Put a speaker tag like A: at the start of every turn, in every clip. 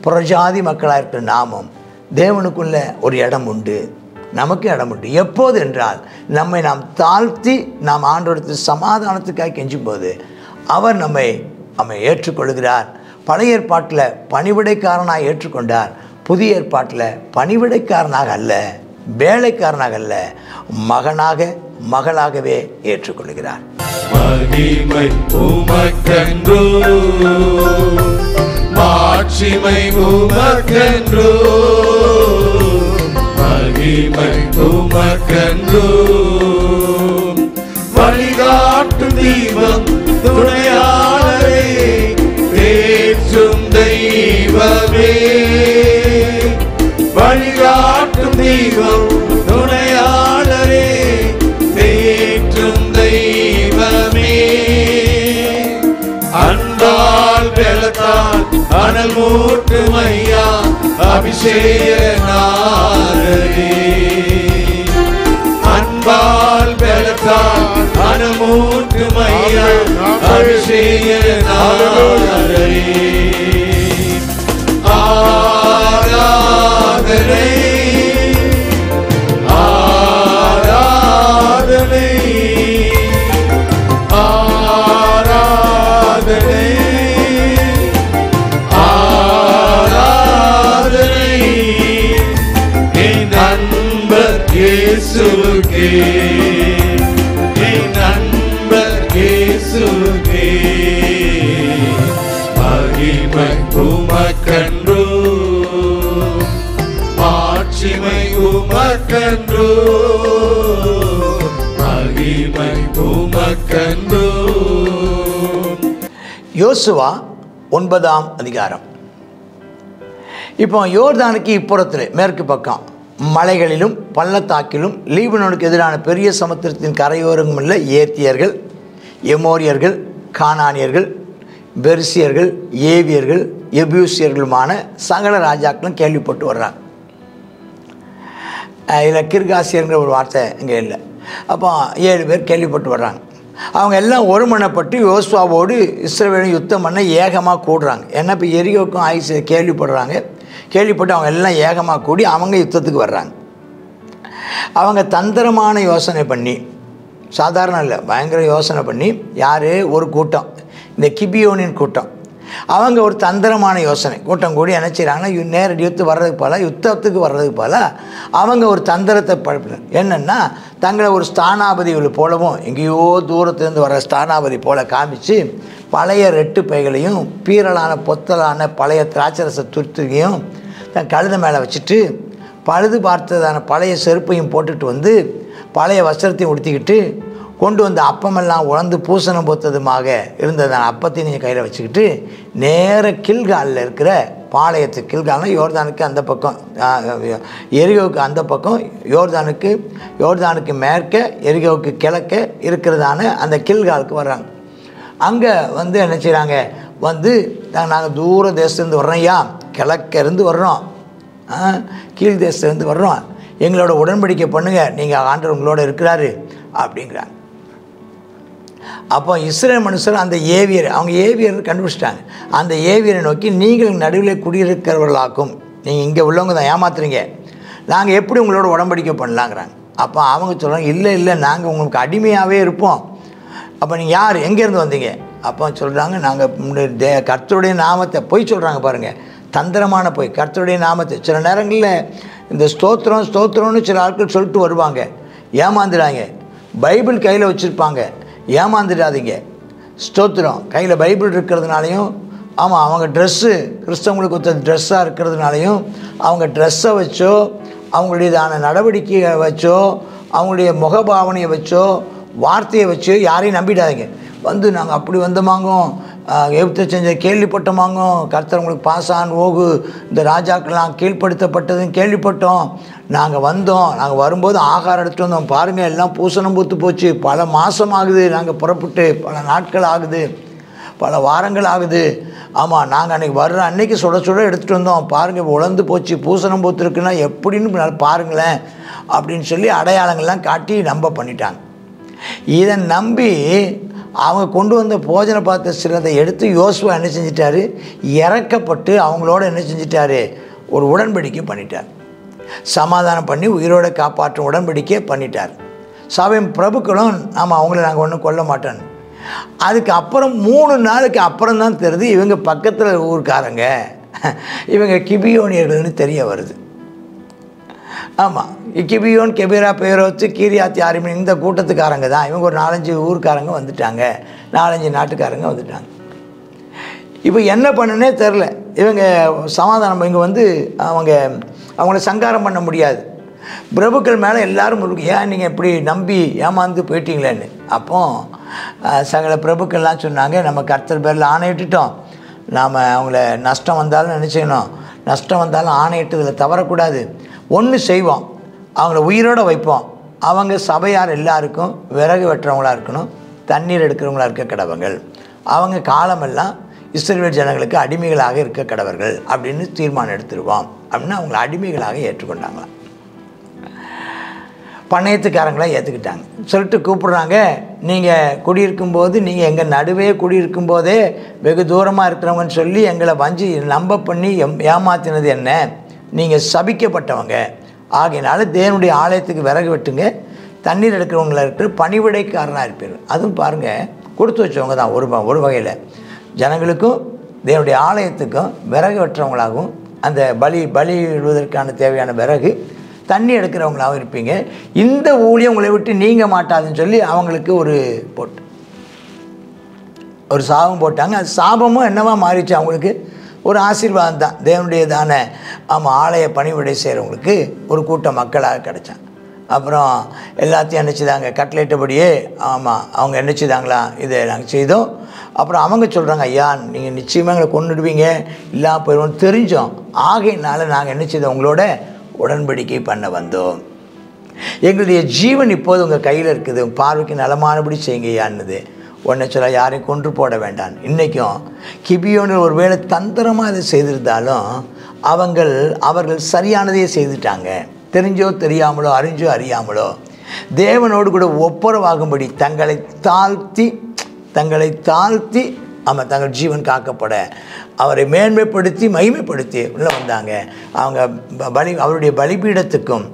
A: புறஜாதி மக்களாக இருக்கிற நாமும் தேவனுக்குள்ள ஒரு இடம் உண்டு, நமக்கு இடம் உண்டு. எப்போது என்றால் நம்மை நாம் தாழ்த்தி நாம் ஆண்டவரிடத்தில் சமாதானத்துக்காக கெஞ்சும்போது அவர் நம்மை ஏற்றுக்கொள்கிறார். பழைய ஏற்பாட்டில் பணிவிடைக்காரனாக ஏற்றுக்கொண்டார். புதிய ஏற்பாட்டில் பணிவிடைக்காரனாக அல்ல, வேலைக்காரனாக அல்ல, மகனாக மகளாகவே ஏற்றுக்கொள்கிறார்.
B: மகிமை உமக்கென்றோ, மாட்சிமை உமக்கென்றோ, மகிமை உமக்கென்றோ. வழிகாட்டும் தீபம் துணையாளரே, தேற்றும் தெய்வமே. வழிகாட்டும் தீபம் துணையாளரே, தேற்றும் தெய்வமே. அன்பால் வெள்ளத்தால் அனல் மூட்டும் ஐயா அபிஷேகநாதரே. அன்பால் வெள்ளத்தால் அனல் மூட்டும் ஐயா அபிஷேகநாதரே. ஆராதனை ஆராதனை ஆராதனை ஆராதனை என் நண்பர் இயேசுவுக்கே, என் நண்பர் இயேசுவுக்கே. மகிமை உமக்கென்றோ, மாட்சிமை உமக்கென்றோ, மகிமை உமக்கென்றோ.
A: யோசுவா 9ஆம் அதிகாரம். இப்போ யோர்தானுக்கு இப்புறத்தில் மேற்கு பக்கம் மலைகளிலும் பள்ளத்தாக்கிலும் லீபனோனுக்கு எதிரான பெரிய சமுத்திரத்தின் கரையோரங்களும் உள்ள ஏத்தியர்கள், எமோரியர்கள், கானானியர்கள், பெர்சியர்கள், ஏவியர்கள், எபியூசியர்களுமான சகல ராஜாக்களும் கேள்விப்பட்டு வர்றாங்க. இதில் கிர்காசியர்ங்கிற ஒரு வார்த்தை இங்கே இல்லை. அப்போ 7 பேர் கேள்விப்பட்டு வர்றாங்க. அவங்க எல்லாம் ஒருமனப்பட்டு யோசுவாவோடு இஸ்ரவேலும் யுத்தம் பண்ண ஏகமாக கூடுறாங்க. ஏன்னா இப்போ எரிகோக்கும் ஆயுசு கேள்விப்பட்டு அவங்க எல்லாம் ஏகமாக கூடி அவங்க யுத்தத்துக்கு வர்றாங்க. அவங்க தந்திரமான யோசனை பண்ணி, சாதாரண இல்லை, பயங்கர யோசனை பண்ணி, யார் ஒரு கூட்டம், இந்த கிபியோனின் கூட்டம், அவங்க ஒரு தந்திரமான யோசனை கூட்டம் கூடி என்ன செய்கிறாங்கன்னா, நேரடி யுத்தத்துக்கு வர்றதுக்கு போல அவங்க ஒரு தந்திரத்தை பழப்பினர். என்னென்னா, தங்களை ஒரு ஸ்தானாபதி போலவும் எங்கேயோ தூரத்துலேருந்து வர்ற ஸ்தானாபதி போல காமிச்சு பழைய ரெட்டு பைகளையும் பீரலான பொத்தலான பழைய திராட்சரச துருத்திகையும் தன் கழுதை மேலே வச்சுட்டு பழுது பார்த்ததான பழைய செருப்பையும் போட்டுட்டு வந்து பழைய வஸ்திரத்தையும் உடுத்திக்கிட்டு கொண்டு வந்த அப்பமெல்லாம் உழந்து பூசணம் போத்ததுமாக இருந்ததான அப்பத்தையும் நீங்கள் கையில் வச்சுக்கிட்டு நேர கில்காலில் இருக்கிற பாளையத்துக்கு, கில்கால்னா யோர்தானுக்கு அந்த பக்கம், எரிகோவுக்கு அந்த பக்கம், யோர்தானுக்கு மேற்க எரிகோவுக்கு கிழக்க இருக்கிறதான அந்த கில்காலுக்கு வர்றாங்க. அங்கே வந்து என்ன செய்கிறாங்க, வந்து நாங்கள் தூர தேசத்துலேருந்து வர்றோம்யா, கிழக்க இருந்து வர்றோம், கீழ் தேசத்துலேருந்து வர்றோம், எங்களோட உடன்படிக்கை பண்ணுங்கள், நீங்கள் ஆண்டவர் உங்களோட இருக்கிறாரு அப்படிங்கிறாங்க. அப்போ இஸ்ரேல் மனுஷர் அந்த அவங்க ஏவியர் கண்டுபிடிச்சிட்டாங்க. அந்த ஏவியரை நோக்கி, நீங்கள் நடுவில் குடியிருக்கிறவர்களாக்கும், நீங்கள் இங்கே உள்ளவங்க தான் ஏமாத்துறீங்க, நாங்கள் எப்படி உங்களோட உடன்படிக்கை பண்ணலாங்கிறாங்க. அப்போ அவங்க சொல்கிறாங்க, இல்லை நாங்கள் உங்களுக்கு அடிமையாகவே இருப்போம். அப்போ நீங்கள் யார், எங்கேருந்து வந்தீங்க? அப்போ சொல்கிறாங்க, நாங்கள் கர்த்தருடைய நாமத்தை, பொய் சொல்கிறாங்க பாருங்கள், தந்திரமான பொய், கர்த்தருடைய நாமத்தை. சில நேரங்களில் இந்த ஸ்தோத்திரம்னு சில ஆட்கள் சொல்லிட்டு வருவாங்க, ஏமாந்துடாங்க. பைபிள் கையில் வச்சுருப்பாங்க, ஏமாந்துடாதீங்க. ஸ்தோத்திரம் கையில் பைபிள் இருக்கிறதுனாலையும், ஆமாம், அவங்க ட்ரெஸ்ஸு கிறிஸ்தவங்களுக்கு ஒருத்தர் ட்ரெஸ்ஸாக இருக்கிறதுனாலையும், அவங்க ட்ரெஸ்ஸை வச்சோ, அவங்களுடையதான நடவடிக்கையை வச்சோ, அவங்களுடைய முகபாவனையை வச்சோ, வார்த்தையை வச்சு யாரையும் நம்பிடாதீங்க. வந்து நாங்கள் அப்படி வந்தோமாங்க, எவ்வித செஞ்ச கேள்விப்பட்டோமாங்க, கர்த்தர் உங்களுக்கு பாசான் ஓகு இந்த ராஜாக்கெல்லாம் கீழ்ப்படுத்தப்பட்டதுன்னு கேள்விப்பட்டோம், நாங்கள் வந்தோம், நாங்கள் வரும்போது ஆகாரம் எடுத்துகிட்டு வந்தோம், பாருங்கள் எல்லாம் பூசணம் பூத்து போச்சு, பல மாதம் ஆகுது, நாங்கள் புறப்பட்டு பல நாட்கள் ஆகுது, பல வாரங்கள் ஆகுது, ஆமாம், நாங்கள் அன்றைக்கி வர்ற அன்றைக்கி சுட எடுத்துகிட்டு வந்தோம், பாருங்கள் உலர்ந்து போச்சு, பூசணம் பூத்துருக்குன்னா எப்படின்னு பாருங்களேன் அப்படின்னு சொல்லி அடையாளங்கள்லாம் காட்டி நம்ப பண்ணிட்டாங்க. இதை நம்பி அவங்க கொண்டு வந்த போஜன பாத்திரத்தை எடுத்து யோசுவா என்ன செஞ்சிட்டாரு, இறக்கப்பட்டு அவங்களோட என்ன செஞ்சிட்டாரு, ஒரு உடன்படிக்கை பண்ணிட்டார். சமாதானம் பண்ணி உயிரோடு காப்பாற்றும் உடன்படிக்கை பண்ணிட்டார். சபையின் பிரபுக்களும் ஆமாம் அவங்கள நாங்கள் ஒன்றும் கொல்ல மாட்டோம். அதுக்கு அப்புறம் 3 நாளுக்கு அப்புறம் தான் தெரியுது இவங்க பக்கத்தில் ஊருக்காரங்க, இவங்க கிபியோனியர்கள்னு தெரிய வருது. ஆமாம், கிபியோன், கெபிரா, பேரோத்து, கீரியாத் யாரிம் இந்த கூட்டத்துக்காரங்க தான். இவங்க ஒரு 4-5 ஊருக்காரங்க வந்துட்டாங்க, 4-5 நாட்டுக்காரங்க வந்துட்டாங்க. இப்போ என்ன பண்ணுன்னே தெரில. இவங்க சமாதானம் இங்கே வந்து அவங்கள சங்காரம் பண்ண முடியாது. பிரபுக்கள் மேலே எல்லோரும் ஏன் நீங்கள் இப்படி நம்பி ஏமாந்து போயிட்டீங்களேன்னு. அப்போ சகல பிரபுக்கள்லாம் சொன்னாங்க, நம்ம கர்த்தர் பேரில் ஆணையிட்டுட்டோம், நாம் அவங்கள நஷ்டம் வந்தாலும் நினச்சிக்கணும், நஷ்டம் வந்தாலும் ஆணையிட்டதில் தவறக்கூடாது. ஒன்று செய்வோம், அவங்கள உயிரோடு வைப்போம். அவங்க சபையார் எல்லாருக்கும் விறகு வெட்டுறவங்களாக இருக்கணும், தண்ணீர் எடுக்கிறவங்களாக இருக்க கடவங்கள். அவங்க காலமெல்லாம் இஸ்ரவேல் ஜனங்களுக்கு அடிமைகளாக இருக்க கடவர்கள் அப்படின்னு தீர்மானம் எடுத்துருவோம் அப்படின்னு அவங்கள அடிமைகளாக ஏற்றுக்கொண்டாங்களாம். பண்ணையத்துக்காரங்களாம் ஏற்றுக்கிட்டாங்க. சொல்லிட்டு கூப்பிட்றாங்க, நீங்கள் குடியிருக்கும்போது, நீங்கள் எங்கள் நடுவே குடியிருக்கும்போதே வெகு தூரமாக இருக்கிறவங்கன்னு சொல்லி எங்களை வஞ்சி நம்ப பண்ணி ஏமாத்தினது என்ன, நீங்கள் சபிக்கப்பட்டவங்க, ஆகையினால தேவனுடைய ஆலயத்துக்கு விறகு வெட்டுங்க, தண்ணீர் எடுக்கிறவங்கள இருக்கிற பணிவிடைக்காரனாக இருப்பீர்கள். அதுவும் பாருங்கள், கொடுத்து வச்சவங்க தான் ஒரு வகையில் ஜனங்களுக்கும் தேவனுடைய ஆலயத்துக்கும் விறகு வெட்டுறவங்களாகவும் அந்த பலியிடுவதற்கான தேவையான விறகு தண்ணி எடுக்கிறவங்களாகவும் இருப்பீங்க. இந்த ஊழியம் உங்களை விட்டு நீங்க மாட்டாதுன்னு சொல்லி அவங்களுக்கு ஒரு சாபம் போட்டாங்க. அது சாபமும் என்னவா மாறிச்சு, அவங்களுக்கு ஒரு ஆசீர்வாதம் தான். தேவனுடையதான ஆலய பணிவிடை செய்கிறவங்களுக்கு ஒரு கூட்டம் மக்களாக கிடைச்சாங்க. அப்புறம் எல்லாத்தையும் நினச்சிதாங்க கட்லேட்டபடியே. அவங்க நினச்சிதாங்களா, இதை நாங்கள் செய்தோம். அப்புறம் அவங்க சொல்கிறாங்க, ஐயா நீங்கள் நிச்சயமாக எங்களை கொண்டுடுவீங்க, இல்லாமல் போயிடுவோம் தெரிஞ்சோம், ஆகையினால நாங்கள் என்ன செய்தோம், உங்களோட உடன்படிக்கை பண்ண வந்தோம். எங்களுடைய ஜீவன் இப்போது உங்கள் கையில் இருக்குது, பார்வைக்கு நலமானபடி செய்யுங்கய்யான்னுது. உடனே சொல்ல யாரையும் கொன்று போட வேண்டாம். இன்றைக்கும் கிபியோனில் ஒரு வேளை தந்திரமாக அதை செய்திருந்தாலும் அவர்கள் சரியானதையே செய்துட்டாங்க. தெரிஞ்சோ தெரியாமலோ, அறிஞ்சோ அறியாமலோ தேவனோடு கூட ஒப்புரவாகும்படி தங்களை தாழ்த்தி தங்கள் ஜீவன் காக்கப்பட அவரை மேன்மைப்படுத்தி மகிமைப்படுத்தி உள்ளே வந்தாங்க. அவங்க அவருடைய பலிபீடத்துக்கும்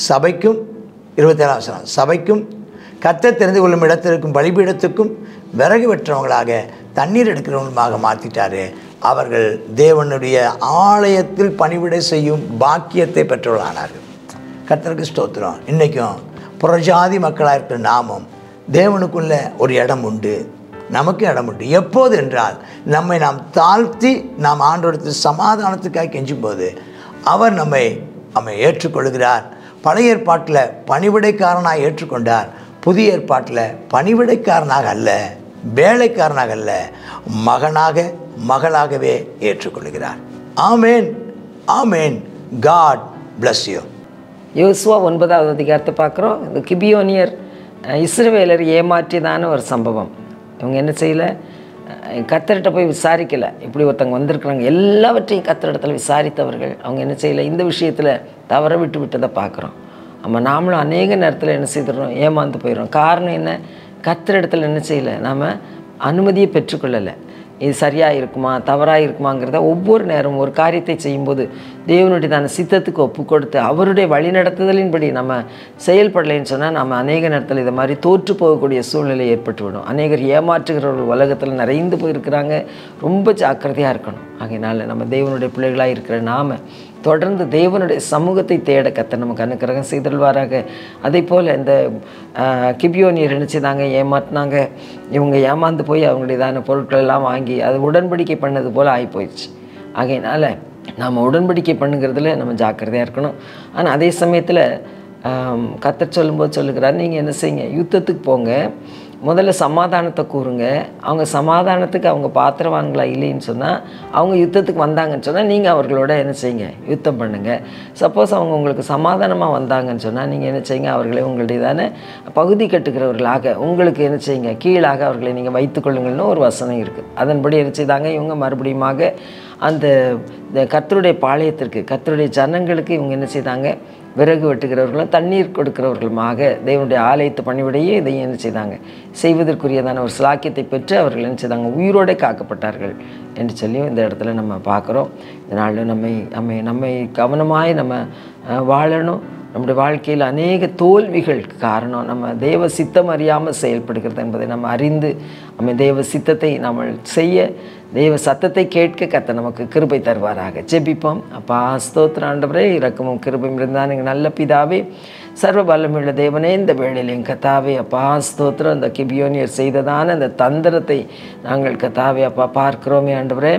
A: சபைக்கும் 27ஆம் வசனம், சபைக்கும் கர்த்தர் தெரிந்து கொள்ளும் இடத்திற்கும் பலிபீடத்துக்கும் விறகு வெற்றவங்களாக தண்ணீர் எடுக்கிறவங்களாக மாற்றிட்டார். அவர்கள் தேவனுடைய ஆலயத்தில் பணிவிடை செய்யும் பாக்கியத்தை பெற்றவர்களானார்கள். கர்த்தருக்கு ஸ்தோத்திரம். இன்றைக்கும் புறஜாதி மக்களாக இருக்கிற நாமும் தேவனுக்குள்ள ஒரு இடம் உண்டு, நமக்கு இடம் உண்டு. எப்போது என்றால் நம்மை நாம் தாழ்த்தி நாம் ஆண்டவரிடத்தில் சமாதானத்துக்காக கெஞ்சும்போது அவர் நம்மை ஏற்றுக்கொள்கிறார். பழைய ஏற்பாட்டில் பணிவிடைக்காரனாக ஏற்றுக்கொண்டார். புதிய ஏற்பாட்டில் பணிவிடைக்காரனாக அல்ல, வேலைக்காரனாக அல்ல, மகளாகவே ஏற்றுக்கொள்கிறார். Amen, amen. God bless you.
C: யோசுவா 9ஆவது அதிகாரத்தை பார்க்குறோம். இந்த கிபியோனியர் இஸ்ரவேலர் ஏமாற்றியதான ஒரு சம்பவம். இவங்க என்ன செய்யலை, கர்த்தர்கிட்ட போய் விசாரிக்கலை. இப்படி ஒருத்தவங்க வந்திருக்கிறாங்க, எல்லாவற்றையும் கர்த்தரிடத்தில் விசாரித்தவர்கள். அவங்க என்ன செய்யலை, இந்த விஷயத்தில் தவற விட்டதை பார்க்குறோம். நாமளும் அநேக நேரத்தில் என்ன செய்துடுறோம், ஏமாந்து போயிடுறோம். காரணம் என்ன, கர்த்தரிடத்தில் என்ன செய்யலை, நாம் அனுமதியை பெற்றுக்கொள்ளலை. இது சரியாக இருக்குமா தவறாக இருக்குமாங்கிறத ஒவ்வொரு நேரமும் ஒரு காரியத்தை செய்யும்போது தேவனுடைய தான சித்தத்துக்கு ஒப்பு கொடுத்து அவருடைய வழிநடத்துதலின்படி நம்ம செயல்படலைன்னு சொன்னால் நம்ம அநேக நேரத்தில் இதை மாதிரி தோற்று போகக்கூடிய சூழ்நிலை ஏற்பட்டுவிடும். அநேகர் ஏமாற்றுகிற ஒரு உலகத்தில் நிறைந்து போயிருக்கிறாங்க. ரொம்ப ஜாக்கிரதையாக இருக்கணும். ஆகையினால நம்ம தேவனுடைய பிள்ளைகளாக இருக்கிற நாம் தொடர்ந்து தேவனுடைய சமூகத்தை தேட கர்த்தர் நமக்கு அனுக்கிரகம் செய்தல்வாராக. அதே போல் இந்த கிபியோனியர் நினச்சிதாங்க ஏமாற்றினாங்க. இவங்க ஏமாந்து போய் அவங்களுடையதான பொருட்கள் எல்லாம் வாங்கி அது உடன்படிக்கை பண்ணது போல் ஆகி போயிடுச்சு. ஆகையினால நம்ம உடன்படிக்கை பண்ணுங்கிறதுல நம்ம ஜாக்கிரதையாக இருக்கணும். ஆனால் அதே சமயத்தில் கர்த்தர் சொல்லும்போது சொல்லுகிறார், நீங்கள் என்ன செய்யுங்க, யுத்தத்துக்கு போங்க, முதல்ல சமாதானத்தை கூறுங்க. அவங்க சமாதானத்துக்கு அவங்க பாத்திரவான்களா இல்லைன்னு சொன்னால், அவங்க யுத்தத்துக்கு வந்தாங்கன்னு சொன்னால் நீங்கள் அவர்களோட என்ன செய்யுங்க, யுத்தம் பண்ணுங்கள். சப்போஸ் அவங்க உங்களுக்கு சமாதானமாக வந்தாங்கன்னு சொன்னால் நீங்கள் என்ன செய்யுங்க, அவர்களை உங்களுடையதான பகுதி கட்டுகிறவர்களாக உங்களுக்கு என்ன செய்யுங்க, கீழாக அவர்களை நீங்கள் வைத்துக்கொள்ளுங்கள்னு ஒரு வசனம் இருக்குது. அதன்படி என்ன செய்தாங்க, இவங்க மறுபடியுமாக அந்த கர்த்தருடைய பாளையத்திற்கு, கர்த்தருடைய ஜனங்களுக்கு இவங்க என்ன செய்தாங்க, விறகு வெட்டுகிறவர்களும் தண்ணீர் கொடுக்கிறவர்களுமாக தேவனுடைய ஆலயத்தை பணிவிடையே இதையும் என்ன செய்தாங்க, செய்வதற்குரியதான ஒரு சிலாக்கியத்தை பெற்று அவர்கள் என்ன செய்தாங்க, உயிரோடு காக்கப்பட்டார்கள் என்று சொல்லியும் இந்த இடத்துல நம்ம பார்க்குறோம். இதனால் நம்மை கவனமாய் நம்ம வாழணும். நம்முடைய வாழ்க்கையில் அநேக தோல்விகளுக்கு காரணம் நம்ம தேவ சித்தம் அறியாமல் செயல்படுகிறது என்பதை நம்ம அறிந்து தேவ சித்தத்தை நம்ம செய்ய, தேவ சத்தத்தை கேட்க கர்த்தர் நமக்கு கிருபை தருவாராக. ஜெபிப்போம். அப்பா ஸ்தோத்திரம் ஆண்டவரே, இரக்கமும் கிருபையும் இருந்தால் நீங்கள் நல்ல பிதாவே, சர்வ வல்லமையுள்ள தேவனே, இந்த வேளையிலையும் கர்த்தாவே அப்பா ஸ்தோத்திரம், இந்த கிபியோனியர் செய்ததான அந்த தந்திரத்தை நாங்கள் கர்த்தாவே அப்பா பார்க்கிறோமே ஆண்டவரே.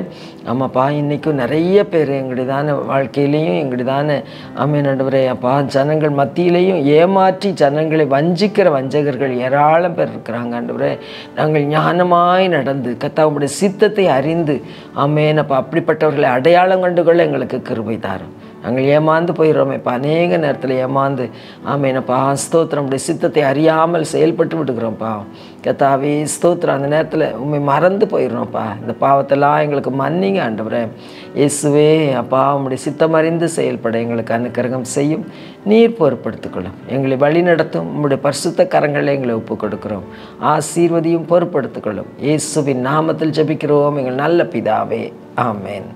C: ஆமாப்பா, இன்றைக்கும் நிறைய பேர் எங்களுடையதான வாழ்க்கையிலையும் எங்களுடையதான ஆண்டவரே அப்பா ஜனங்கள் மத்தியிலையும் ஏமாற்றி ஜனங்களை வஞ்சிக்கிற வஞ்சகர்கள் ஏராளம் பேர் இருக்கிறாங்க ஆண்டவரே. நாங்கள் ஞானமாய் நடந்து கர்த்தாவுடைய சித்தத்தை அறிந்து அப்பா அப்படிப்பட்டவர்களை அடையாளம் கண்டுகொள்ள எங்களுக்கு கிருபை தாரும். நாங்கள் ஏமாந்து போயிடுறோமேப்பா, அநேக நேரத்தில் ஏமாந்து அப்பா ஸ்தோத்திரம் நம்முடைய சித்தத்தை அறியாமல் செயல்பட்டு விடுகிறோம்ப்பா. கர்த்தாவே ஸ்தோத்திரம், அந்த நேரத்தில் உண்மை மறந்து போயிடுறோம்ப்பா. இந்த பாவத்தெல்லாம் எங்களுக்கு மன்னிங்க ஆண்டவரே. இயேசுவே அப்பா, உம்முடைய சித்தம் அறிந்து செயல்பட எங்களுக்கு அனுக்கிரகம் செய்யும். நீர் பொறுப்படுத்திக்கொள்ளும், எங்களை வழி நடத்தும். உம்முடைய பரிசுத்த கரங்களை எங்களை ஒப்புக் கொடுக்கிறோம். ஆசீர்வதியும் பொறுப்படுத்திக்கொள்ளும். இயேசுவின் நாமத்தில் ஜெபிக்கிறோம் எங்கள் நல்ல பிதாவே. ஆமென்.